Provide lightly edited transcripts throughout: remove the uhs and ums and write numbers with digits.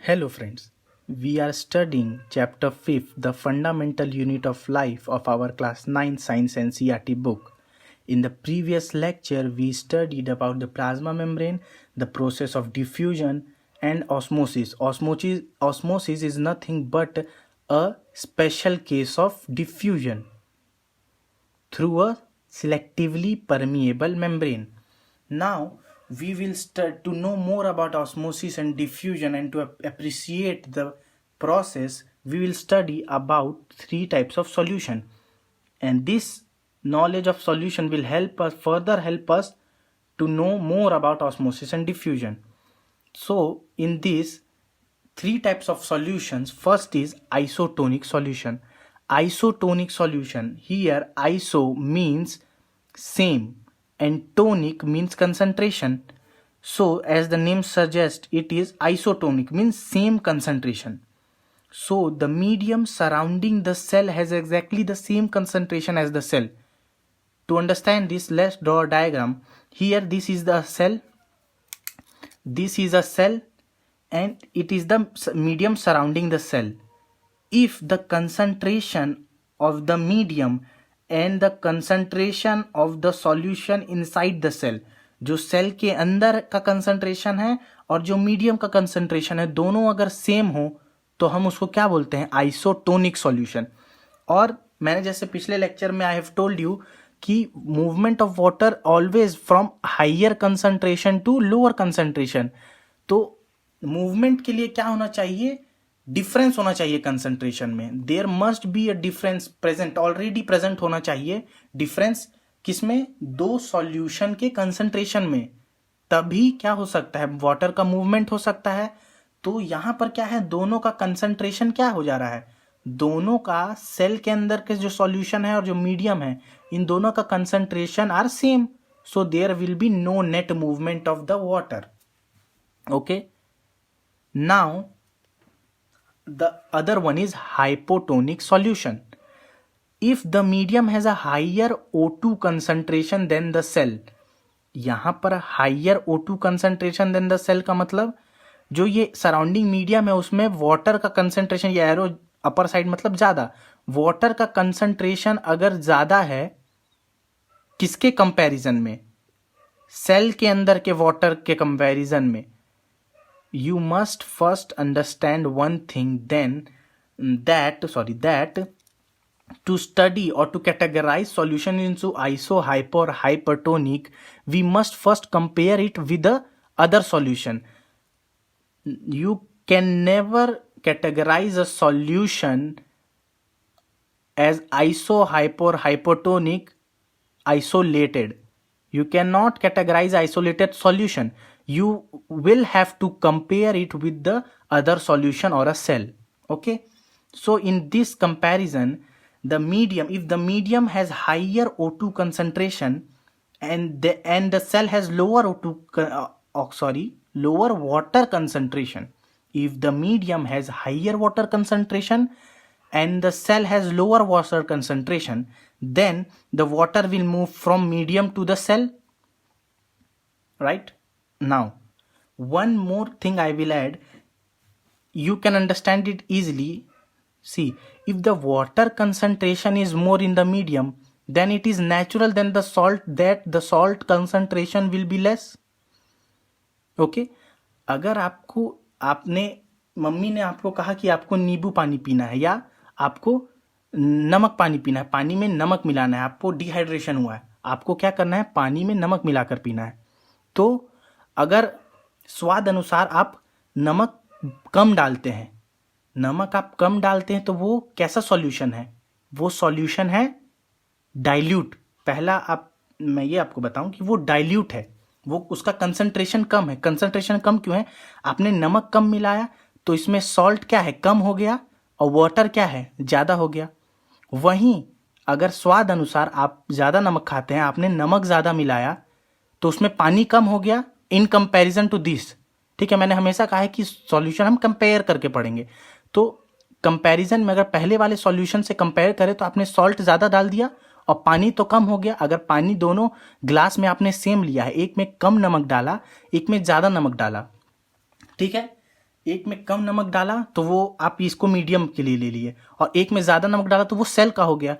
Hello friends, we are studying chapter 5, the fundamental unit of life of our class 9 science NCERT book. In the previous lecture, we studied about the plasma membrane, the process of diffusion and osmosis. Osmosis is nothing but a special case of diffusion through a selectively permeable membrane. Now, we will start to know more about osmosis and diffusion, and to appreciate the process, we will study about three types of solution. And this knowledge of solution will further help us to know more about osmosis and diffusion. So, in these three types of solutions, first is isotonic solution. Isotonic solution, here iso means same and tonic means concentration. So as the name suggests, it is isotonic, means same concentration. So the medium surrounding the cell has exactly the same concentration as the cell. To understand this, let's draw a diagram. Here this is the cell, this is a cell, and it is the medium surrounding the cell. If the concentration of the medium and the concentration of the solution inside the cell, जो cell के अंदर का concentration है और जो medium का concentration है, दोनों अगर सेम हो तो हम उसको क्या बोलते हैं? Isotonic solution. और मैंने जैसे पिछले लेक्चर में आई हैव टोल्ड यू कि movement of water always from higher concentration to lower concentration. तो मूवमेंट के लिए क्या होना चाहिए? डिफरेंस होना चाहिए कंसंट्रेशन में. There must be a difference present, already present होना चाहिए डिफरेंस. किसमें? दो सॉल्यूशन के कंसंट्रेशन में. तभी क्या हो सकता है? वाटर का मूवमेंट हो सकता है. तो यहां पर क्या है? दोनों का कंसंट्रेशन क्या हो जा रहा है? दोनों का सेल के अंदर के जो सॉल्यूशन है और जो मीडियम है, इन दोनों का concentration are same. So there will be no net movement of the water. Okay, now the other one is hypotonic solution. If the medium has a higher O2 concentration than the cell, यहां पर higher O2 concentration than the cell का मतलब जो ये surrounding medium है उसमें water का concentration, ये एरो अपर साइड मतलब ज्यादा, वाटर का कंसंट्रेशन अगर ज्यादा है किसके कंपैरिजन में? सेल के अंदर के वाटर के कंपैरिजन में. You must first understand one thing, then that to study or to categorize solution into iso, hypo or hypertonic, we must first compare it with the other solution. You can never categorize a solution as iso, hypo or hypertonic isolated. You cannot categorize isolated solution. You will have to compare it with the other solution or a cell. Okay, so in this comparison, the medium, if the medium has higher O2 concentration and the cell has lower lower water concentration, if the medium has higher water concentration and the cell has lower water concentration, then the water will move from medium to the cell, right? Now, one more thing I will add, you can understand it easily. See, if the water concentration is more in the medium, then it is natural than the salt that the salt concentration will be less. Okay, अगर आपने mummy ने आपको कहा कि आपको नींबू पानी पीना है या आपको नमक पानी पीना है, पानी में नमक मिलाना है, आपको डिहाइड्रेशन हुआ है, आपको क्या करना है? पानी में नमक मिलाकर पीना है. तो अगर स्वाद अनुसार आप नमक कम डालते हैं, तो वो कैसा सॉल्यूशन है? वो सॉल्यूशन है डाइल्यूट. पहला मैं ये आपको बताऊं कि वो डाइल्यूट है, वो उसका कंसंट्रेशन कम है. कंसंट्रेशन कम क्यों है? आपने नमक कम मिलाया तो इसमें सॉल्ट क्या है? कम हो गया, और वाटर क्या है? ज्यादा हो गया. वहीं अगर स्वाद अनुसार आप ज्यादा नमक खाते हैं, आपने नमक ज्यादा मिलाया तो उसमें पानी कम हो गया इन कंपैरिजन टू दिस. ठीक है, मैंने हमेशा कहा है कि सॉल्यूशन हम कंपेयर करके पढ़ेंगे. तो कंपैरिजन में अगर पहले वाले सॉल्यूशन से कंपेयर करें तो आपने सॉल्ट ज्यादा डाल दिया और पानी तो कम हो गया. अगर पानी दोनों ग्लास में आपने सेम लिया है, एक में कम नमक डाला, एक में ज्यादा नमक डाला, ठीक है, एक में कम नमक डाला तो वो आप इसको मीडियम के लिए ले लिए, और एक में ज़्यादा नमक डाला तो वो सेल का हो गया।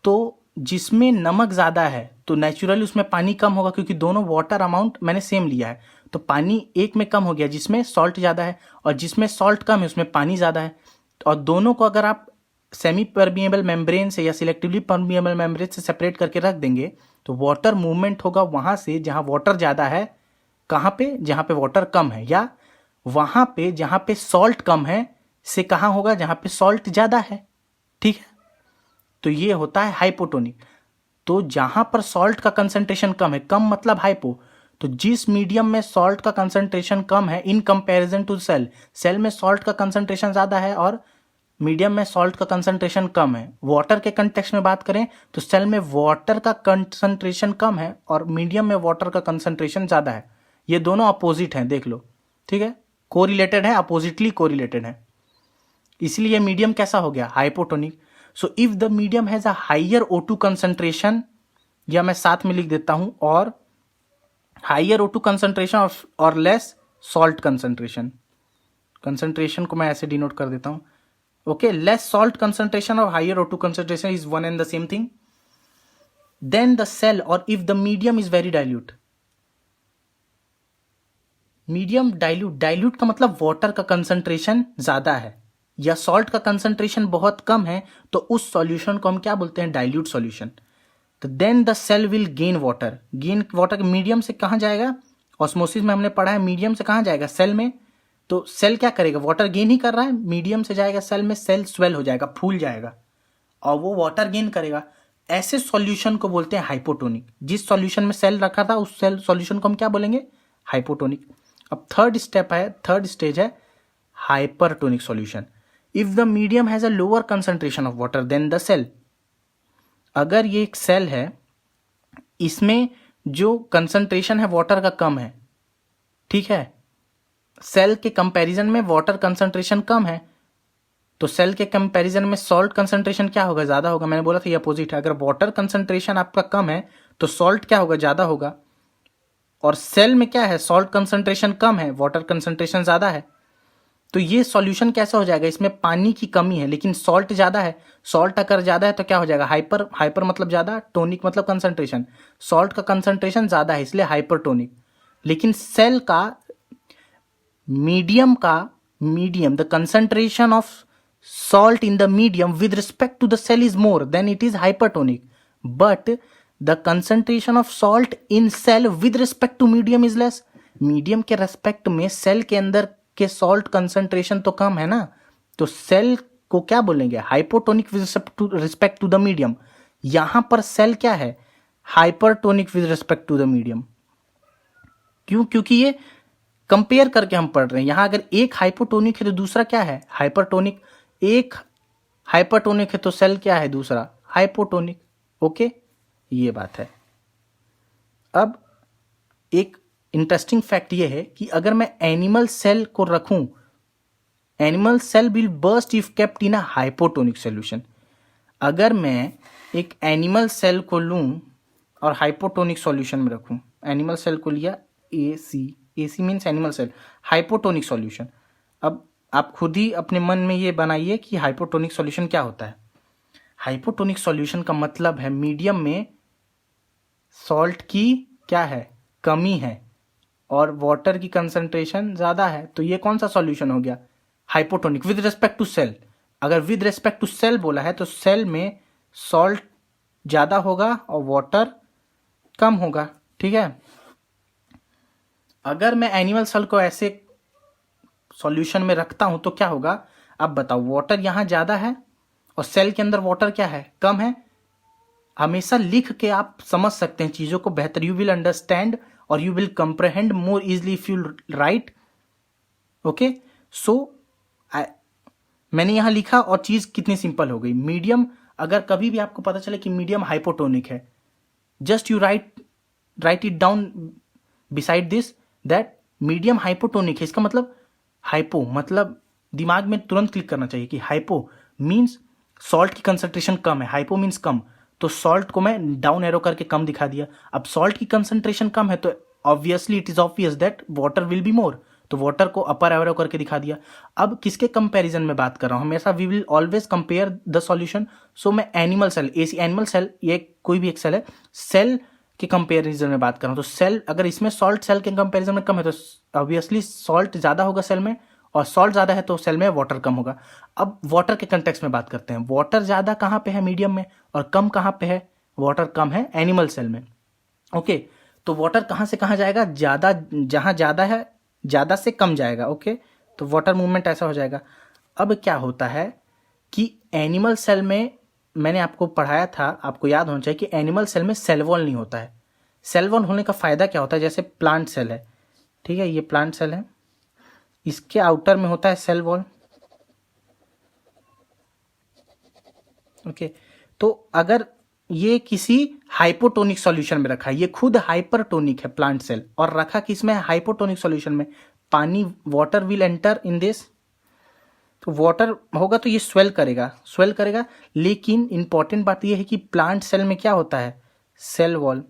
तो जिसमें नमक ज़्यादा है तो नेचुरली उसमें पानी कम होगा, क्योंकि दोनों वाटर अमाउंट मैंने सेम लिया है। तो पानी एक में कम हो गया जिसमें सॉल्ट ज़्यादा है, और जिसमें सॉल्ट कम है उसमें पानी ज़्यादा है। और दोनों को अगर आप सेमी परमिएबल मेम्ब्रेन से या सिलेक्टिवली परमिएबल मेम्ब्रेन से सेपरेट करके रख देंगे तो वाटर मूवमेंट होगा वहाँ से जहाँ वाटर ज़्यादा है, कहाँ पे, जहाँ पे वाटर कम है, या वहाँ पे जहाँ पे सॉल्ट कम है से कहाँ होगा, जहाँ पे सॉल्ट ज़्यादा है। ठीक है, तो ये होता है हाइपोटोनिक। तो जहां पर सॉल्ट का कंसंट्रेशन कम है, कम मतलब हाइपो, तो जिस मीडियम में सॉल्ट का कंसंट्रेशन कम है in comparison to cell, cell में सॉल्ट का कंसंट्रेशन ज्यादा है और मीडियम में सॉल्ट का कंसंट्रेशन कम है। वाटर के कंटेक्स्ट में बात करें तो सेल में वाटर का कंसंट्रेशन कम है और मीडियम में वाटर का कंसंट्रेशन ज्यादा है। ये दोनों अपोजिट हैं, देख लो। ठीक है, कोरिलेटेड है, अपोजिटली कोरिलेटेड है, इसलिए मीडियम कैसा हो गया, hypotonic. So if the medium has a higher O2 concentration, या मैं साथ में लिख देता हूं, और हाइयर O2 कंसंट्रेशन और लेस सॉल्ट कंसंट्रेशन, कंसंट्रेशन को मैं ऐसे डिनोट कर देता हूं, ओके, लेस सॉल्ट कंसंट्रेशन और higher O2 concentration is one and the same thing, then the cell, और if the medium is very dilute, medium dilute, dilute का मतलब वाटर का कंसंट्रेशन ज्यादा है या सॉल्ट का कंसंट्रेशन बहुत कम है, तो उस सॉल्यूशन को हम क्या बोलते हैं, डाइल्यूट सॉल्यूशन। तो then the cell will gain water, gain water medium से कहाँ जाएगा, ऑस्मोसिस में हमने पढ़ा है मीडियम से कहाँ जाएगा, सेल में। तो सेल क्या करेगा, वाटर गेन ही कर रहा है, मीडियम से जाएगा सेल में, सेल स्वेल हो जाएगा, फूल जाएगा और वो वाटर गेन करेगा। ऐसे सॉल्यूशन को बोलते हैं हाइपोटोनिक। जिस सॉल्यूशन में सेल रखा था उस सेल सॉल्यूशन को हम क्या बोलेंगे, हाइपोटोनिक। अब थर्ड स्टेज है hypertonic solution. If the medium has a lower concentration of water then the cell, अगर ये एक सेल है, इसमें जो कंसंट्रेशन है वाटर का कम है, ठीक है, सेल के कंपैरिजन में वाटर कंसंट्रेशन कम है, तो सेल के कंपैरिजन में सॉल्ट कंसंट्रेशन क्या होगा, ज्यादा होगा। मैंने बोला था ये अपोजिट है, अगर वाटर कंसंट्रेशन आपका कम है तो सॉल्ट क्या होगा, ज्यादा होगा। और सेल में क्या है, सॉल्ट कंसंट्रेशन कम है, वाटर कंसंट्रेशन ज्यादा है। तो ये सॉल्यूशन कैसा हो जाएगा, इसमें पानी की कमी है लेकिन सॉल्ट ज्यादा है। सॉल्ट अगर ज्यादा है तो क्या हो जाएगा, हाइपर, हाइपर मतलब ज्यादा, टोनिक मतलब कंसंट्रेशन, सॉल्ट का कंसंट्रेशन ज्यादा है इसलिए हाइपरटोनिक। लेकिन सेल का medium the concentration of salt in the medium with respect to the cell is more, then it is hypertonic. But the concentration of salt in cell with respect to medium is less. Medium के respect में cell के अंदर के salt concentration तो कम है ना, तो cell को क्या बोलेंगे, hypotonic with respect to the medium. यहां पर सेल क्या है, hypertonic with respect to the medium. क्यों, क्योंकि ये कंपेयर करके हम पढ़ रहे हैं। यहां अगर एक हाइपोटोनिक है तो दूसरा क्या है, हाइपरटोनिक। एक हाइपरटोनिक है तो सेल क्या है, दूसरा हाइपोटोनिक। ओके, ये बात है। अब एक इंटरेस्टिंग फैक्ट ये है कि अगर मैं एनिमल सेल को रखूं, animal cell will burst if kept in a hypotonic solution. अगर मैं एक एनिमल सेल को लूं और हाइपोटोनिक सॉल्यूशन में रखूं, एनिमल सेल को लिया, AC means animal cell, hypotonic solution. अब आप खुद ही अपने मन में ये बनाइए कि हाइपोटोनिक सॉल्यूशन क्या होता है। हाइपोटोनिक सॉल्यूशन का मतलब है मीडियम में सॉल्ट की क्या है, कमी है, और वाटर की कंसंट्रेशन ज्यादा है। तो ये कौन सा सॉल्यूशन हो गया, hypotonic with respect to cell. अगर विद रिस्पेक्ट टू सेल बोला है तो सेल में सॉल्ट ज्यादा होगा और वाटर कम होगा। ठीक है, अगर मैं एनिमल सेल को ऐसे सॉल्यूशन में रखता हूं तो क्या होगा, अब बताओ, वाटर यहां ज्यादा है और सेल के अंदर वाटर क्या है, कम है। हमेशा लिख के आप समझ सकते हैं चीजों को बेहतर, यू विल अंडरस्टैंड और you will comprehend more easily if you write. Okay, so मैंने यहां लिखा और चीज कितनी सिंपल हो गई। मीडियम, अगर कभी भी आपको पता चले कि मीडियम हाइपोटोनिक है, just you right it down beside this that medium hypotonic है। इसका मतलब हाइपो मतलब दिमाग में तुरंत क्लिक करना चाहिए कि हाइपो मींस सॉल्ट की कंसंट्रेशन कम है, हाइपो मींस कम। तो सॉल्ट को मैं डाउन एरो करके कम दिखा दिया। अब सॉल्ट की कंसंट्रेशन कम है तो obviously it is obvious that water will be more, तो वाटर को अपर एरो करके दिखा दिया। अब किसके कंपैरिजन में बात कर रहा हूँ, हमेशा we will always compare the solution. So मैं एनिमल सेल, एनिमल सेल, ये कोई भी एक सेल है, सेल के कंपैरिजन में बात कर रहा हूँ। तो सेल अगर इसमें सॉल्ट सेल के कंपैरिजन में कम है तो ऑब्वियसली सॉल्ट ज़्यादा होगा सेल में, और सॉल्ट ज़्यादा है तो सेल में वाटर कम होगा। अब वाटर के कंटेक्स्ट में बात करते हैं, वाटर ज़्यादा कहाँ पे है मीडियम में, और कम कहाँ पे है, वाटर कम है एनिमल सेल में। ओके, तो वाटर कहाँ से कहाँ जाएगा, ज़्यादा, जहाँ ज़्यादा है ज़्यादा से कम जाएगा। ओके, तो वाटर मूवमेंट ऐसा हो जाएगा। अब क्या होता है कि एनिमल सेल में मैंने आपको पढ़ाया था, आपको याद होना चाहिए कि एनिमल सेल में सेल वॉल नहीं होता है। सेल वॉल होने का फ़ायदा क्या होता है, जैसे प्लांट सेल है, ठीक है, ये प्लांट सेल है, इसके आउटर में होता है सेल वॉल। ओके, तो अगर ये किसी हाइपोटोनिक सॉल्यूशन में रखा है, ये खुद हाइपरटोनिक है प्लांट सेल, और रखा किसमें, हाइपोटोनिक सॉल्यूशन में, पानी, water will enter in this, तो वाटर होगा तो ये स्वेल करेगा। लेकिन इंपॉर्टेंट बात ये है कि प्लांट सेल में क्या होता है, cell wall.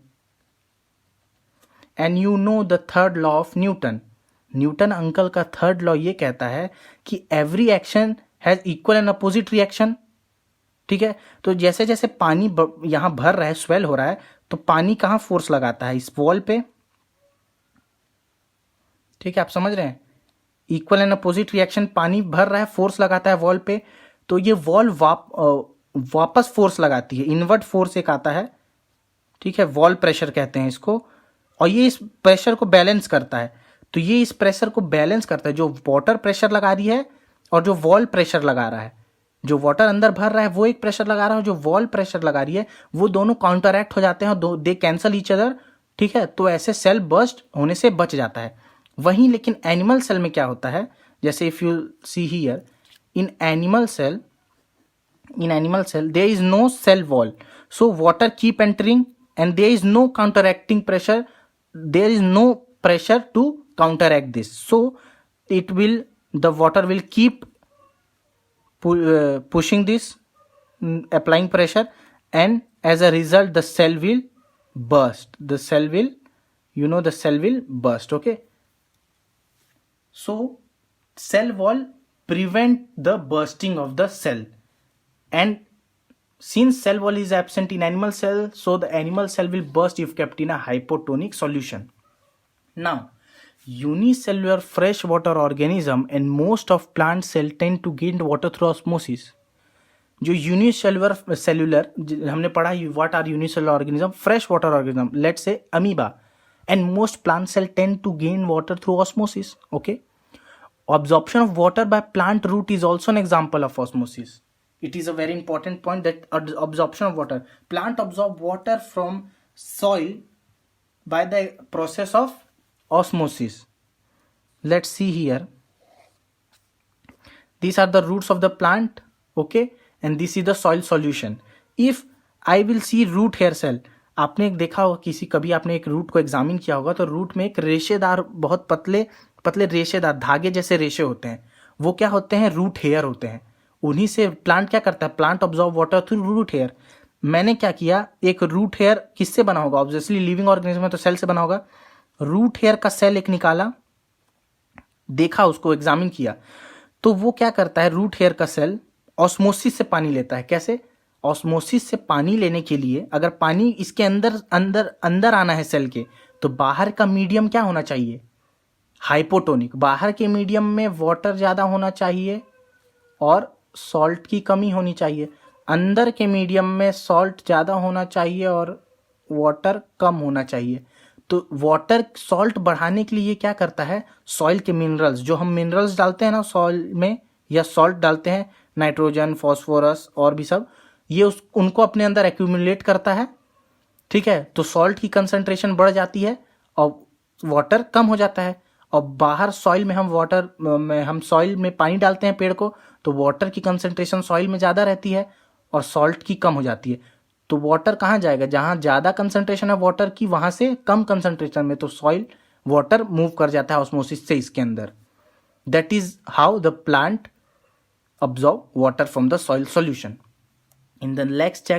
And you know the third law of Newton uncle का थर्ड लॉ ये कहता है कि every action has equal and opposite reaction. ठीक है, तो जैसे जैसे पानी यहां भर रहा है, स्वेल हो रहा है, तो पानी कहां फोर्स लगाता है, इस वॉल पे। ठीक है, आप समझ रहे हैं, इक्वल एंड अपोजिट रिएक्शन, पानी भर रहा है, फोर्स लगाता है वॉल पे, तो ये वॉल वापस फोर्स लगाती है, इनवर्ट फोर्स एक आता है, ठीक है, वॉल प्रेशर कहते हैं इसको, और ये इस प्रेशर को बैलेंस करता है। तो ये इस प्रेशर को बैलेंस करता है, जो वाटर प्रेशर लगा रही है और जो वॉल प्रेशर लगा रहा है, जो वाटर अंदर भर रहा है वो एक प्रेशर लगा रहा है, जो वॉल प्रेशर लगा रही है वो दोनों काउंटरएक्ट हो जाते हैं और दे कैंसल ईच अदर। ठीक है, तो ऐसे सेल बर्स्ट होने से बच जाता है। वहीं लेकिन एनिमल सेल में क्या होता है, जैसे if you see here, in animal cell there is no cell wall, so water keep entering and there is no counteracting pressure, there is no pressure to counteract this, so the water will keep pushing this, applying pressure, and as a result the cell will burst, the cell will burst. Okay, so cell wall prevent the bursting of the cell, and since cell wall is absent in animal cell, so the animal cell will burst if kept in a hypotonic solution. Now, unicellular freshwater organism and most of plant cell tend to gain water through osmosis. जो unicellular हमने पढ़ा, what are unicellular organism, fresh water organism, let's say amoeba, and most plant cell tend to gain water through osmosis. Okay, absorption of water by plant root is also an example of osmosis. It is a very important point that absorption of water, plant absorb water from soil by the process of osmosis. Let's see here, these are the roots of the plant, okay, and this is the soil solution. If I will see root hair cell, आपने देखा होगा किसी, कभी आपने एक root को examine किया होगा, तो रूट में एक रेशेदार, बहुत पतले पतले रेशेदार धागे जैसे रेशे होते हैं, वो क्या होते हैं, रूट हेयर होते हैं। उन्हीं से प्लांट क्या करता है, plant absorb water through root hair. मैंने क्या किया, एक रूट हेयर किससे बना होगा, ऑब्वियसली लिविंग ऑर्गेनिज्म है तो सेल से बना होगा। रूट हेयर का सेल एक निकाला, देखा, उसको एग्जामिन किया, तो वो क्या करता है, रूट हेयर का सेल ऑस्मोसिस से पानी लेता है। कैसे, ऑस्मोसिस से पानी लेने के लिए अगर पानी इसके अंदर अंदर अंदर आना है सेल के, तो बाहर का मीडियम क्या होना चाहिए, हाइपोटोनिक। बाहर के मीडियम में वाटर ज़्यादा होना चाहिए और सॉल्ट की कमी होनी चाहिए, अंदर के मीडियम में सॉल्ट ज़्यादा होना चाहिए और वाटर कम होना चाहिए। तो वाटर सॉल्ट बढ़ाने के लिए क्या करता है, सॉइल के मिनरल्स, जो हम मिनरल्स डालते हैं ना सॉइल में, या सॉल्ट डालते हैं, नाइट्रोजन, फॉस्फोरस और भी सब, ये उनको अपने अंदर एक्यूमुलेट करता है। ठीक है, तो सॉल्ट की कंसंट्रेशन बढ़ जाती है और वाटर कम हो जाता है। और बाहर सॉइल में हम सॉइल में पानी डालते हैं पेड़ को, तो वाटर की कंसंट्रेशन सॉइल में ज़्यादा रहती है और सॉल्ट की कम हो जाती है। तो वाटर कहाँ जाएगा, जहाँ ज़्यादा कंसंट्रेशन है वाटर की, वहाँ से कम कंसंट्रेशन में तो सॉइल वाटर मूव कर जाता है ऑस्मोसिस से इसके अंदर। That is how the plant absorb water from the soil solution. In the next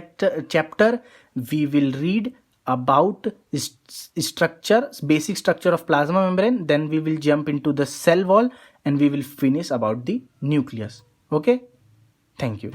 chapter we will read about structure, basic structure of plasma membrane. Then we will jump into the cell wall and we will finish about the nucleus. Okay, thank you.